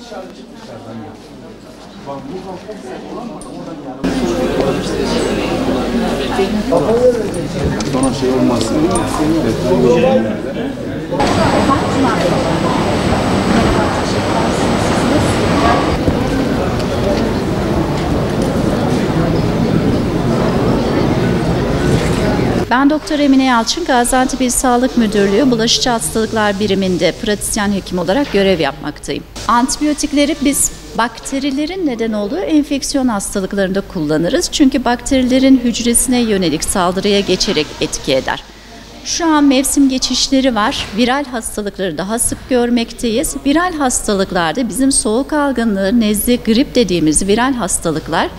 Sonra şey olmasın. Ben Doktor Emine Yalçın, Gaziantep İl Sağlık Müdürlüğü Bulaşıcı Hastalıklar Biriminde pratisyen hekim olarak görev yapmaktayım. Antibiyotikleri biz bakterilerin neden olduğu enfeksiyon hastalıklarında kullanırız. Çünkü bakterilerin hücresine yönelik saldırıya geçerek etki eder. Şu an mevsim geçişleri var. Viral hastalıkları daha sık görmekteyiz. Viral hastalıklarda bizim soğuk algınlığı, nezle, grip dediğimiz viral hastalıklar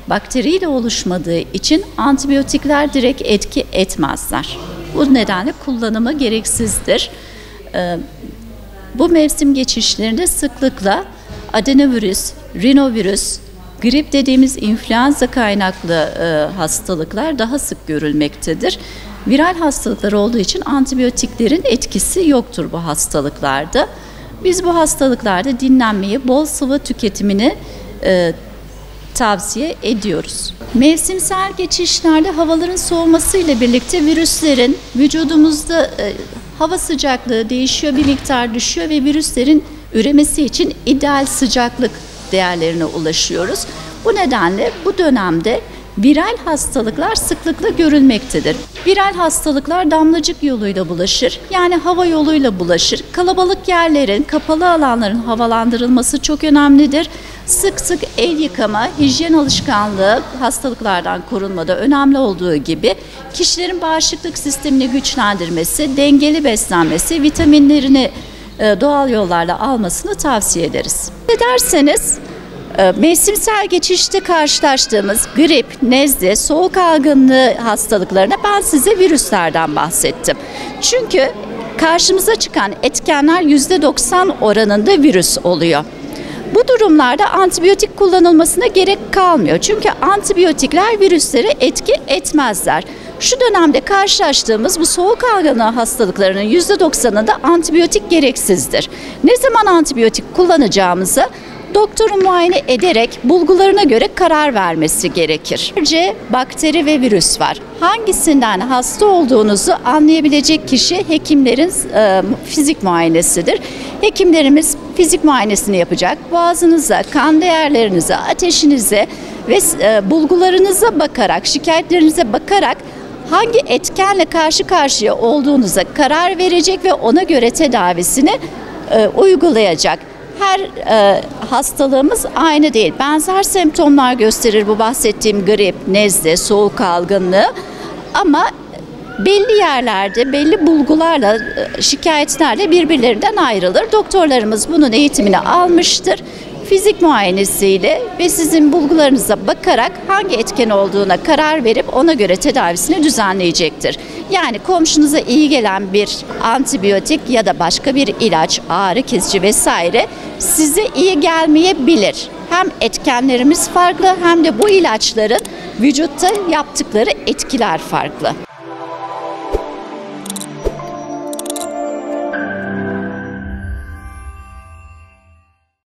bakteriyle oluşmadığı için antibiyotikler direkt etki etmezler. Bu nedenle kullanımı gereksizdir. Bu mevsim geçişlerinde sıklıkla adenovirüs, rinovirüs, grip dediğimiz influenza kaynaklı hastalıklar daha sık görülmektedir. Viral hastalıklar olduğu için antibiyotiklerin etkisi yoktur bu hastalıklarda. Biz bu hastalıklarda dinlenmeyi, bol sıvı tüketimini tavsiye ediyoruz. Mevsimsel geçişlerde havaların soğumasıyla birlikte virüslerin vücudumuzda hava sıcaklığı değişiyor, bir miktar düşüyor ve virüslerin üremesi için ideal sıcaklık değerlerine ulaşıyoruz. Bu nedenle bu dönemde viral hastalıklar sıklıkla görülmektedir. Viral hastalıklar damlacık yoluyla bulaşır, yani hava yoluyla bulaşır. Kalabalık yerlerin, kapalı alanların havalandırılması çok önemlidir. Sık sık el yıkama, hijyen alışkanlığı hastalıklardan korunmada önemli olduğu gibi kişilerin bağışıklık sistemini güçlendirmesi, dengeli beslenmesi, vitaminlerini doğal yollarla almasını tavsiye ederiz. Ederseniz mevsimsel geçişte karşılaştığımız grip, nezle, soğuk algınlığı hastalıklarına ben size virüslerden bahsettim. Çünkü karşımıza çıkan etkenler %90 oranında virüs oluyor. Bu durumlarda antibiyotik kullanılmasına gerek kalmıyor. Çünkü antibiyotikler virüslere etki etmezler. Şu dönemde karşılaştığımız bu soğuk algınlığı hastalıklarının %90'ında antibiyotik gereksizdir. Ne zaman antibiyotik kullanacağımızı doktorun muayene ederek bulgularına göre karar vermesi gerekir. Önce bakteri ve virüs var. Hangisinden hasta olduğunuzu anlayabilecek kişi hekimlerin fizik muayenesidir. Hekimlerimiz fizik muayenesini yapacak. Boğazınıza, kan değerlerinize, ateşinize ve bulgularınıza bakarak, şikayetlerinize bakarak hangi etkenle karşı karşıya olduğunuza karar verecek ve ona göre tedavisini uygulayacak. Her hastalığımız aynı değil. Benzer semptomlar gösterir bu bahsettiğim grip, nezle, soğuk algınlığı ama belli yerlerde, belli bulgularla, şikayetlerle birbirlerinden ayrılır. Doktorlarımız bunun eğitimini almıştır. Fizik muayenesiyle ve sizin bulgularınıza bakarak hangi etken olduğuna karar verip ona göre tedavisini düzenleyecektir. Yani komşunuza iyi gelen bir antibiyotik ya da başka bir ilaç, ağrı kesici vesaire size iyi gelmeyebilir. Hem etkenlerimiz farklı hem de bu ilaçların vücutta yaptıkları etkiler farklı.